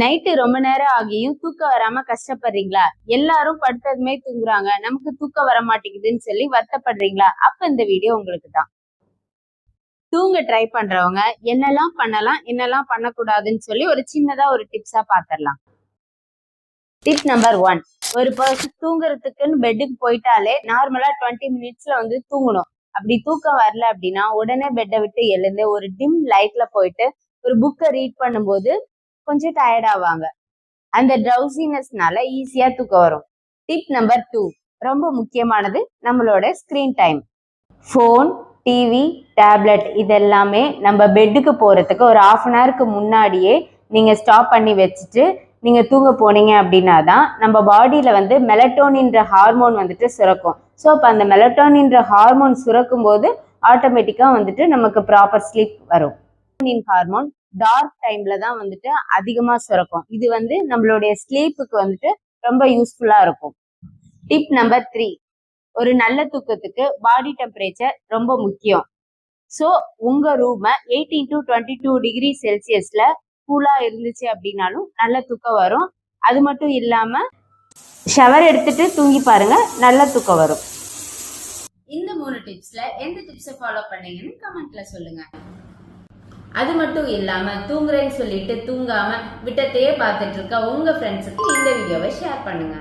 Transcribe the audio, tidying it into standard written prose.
Night ரொம்ப நேரம் ஆகியும் தூக்கம் வராம கஷ்டப்படுறீங்களா? எல்லாரும் படுத்ததுமே தூங்குறாங்க, நமக்கு தூக்கம் வர மாட்டேங்குதுன்னு சொல்லி வருத்தப்படுறீங்களா? அப்ப இந்த வீடியோ உங்களுக்கு தான். தூங்க ட்ரை பண்றவங்க என்னெல்லாம் பண்ணலாம், என்னெல்லாம் பண்ணக்கூடாதுன்னு சொல்லி ஒரு சின்னதா ஒரு டிப்ஸா பாத்திரலாம். Tip number 1. ஒரு பர்சன் தூங்குறதுக்குன்னு பெட்டுக்கு போயிட்டாலே நார்மலா 20 மினிட்ஸ்ல வந்து தூங்கணும். அப்படி தூக்கம் வரல அப்படின்னா உடனே பெட்டை விட்டு எழுந்து ஒரு டிம் லைட்ல போயிட்டு ஒரு புக்கை ரீட் பண்ணும்போது கொஞ்சம் டயர்ட் ஆவாங்க. அந்த ட்ரௌசினஸ்னால ஈஸியா தூக்கம் வரும். டிப் நம்பர் 2 ரொம்ப முக்கியமானது, நம்மளோட screen time. Phone, TV, tablet இதெல்லாமே நம்ம பெட்டுக்கு போறதுக்கு ஒரு 1/2 அன் ஹவருக்கு முன்னாடியே நீங்க ஸ்டாப் பண்ணி வச்சுட்டு நீங்க தூங்க போனீங்க அப்படின்னா தான் நம்ம பாடியில வந்து மெலட்டோனின்ற ஹார்மோன் வந்துட்டு சுரக்கும். ஸோ அப்போ அந்த மெலட்டோனின்ற ஹார்மோன் சுரக்கும் போது ஆட்டோமேட்டிக்கா வந்துட்டு நமக்கு ப்ராப்பர் ஸ்லீப் வரும். ஹார்மோன் டார்க் டைம்ல தான் வந்துட்டு அதிகமா சுரக்கும். இது வந்து நம்மளுடைய ஸ்லீப்புக்கு வந்துட்டு ரொம்ப யூஸ்ஃபுல்லா இருக்கும். டிப் நம்பர் 3, ஒரு நல்ல தூக்கத்துக்கு பாடி டெம்பரேச்சர் ரொம்ப முக்கியம். ஸோ உங்க ரூம 18 to 22 டிகிரி செல்சியஸ்ல கூலா இருந்துச்சு அப்படின்னாலும் நல்ல தூக்கம் வரும். அது மட்டும் இல்லாம ஷவர் எடுத்துட்டு தூங்கி பாருங்க, நல்ல தூக்கம் வரும். இந்த 3 டிப்ஸ்ல எந்த டிப்ஸை ஃபாலோ பண்ணீங்கன்னு கமெண்ட்ல சொல்லுங்க. அது மட்டும் இல்லாம தூங்குறேன்னு சொல்லிட்டு தூங்காம விட்டத்தையே பார்த்துட்டு இருக்க உங்க ஃப்ரெண்ட்ஸுக்கு இந்த வீடியோவை ஷேர் பண்ணுங்க.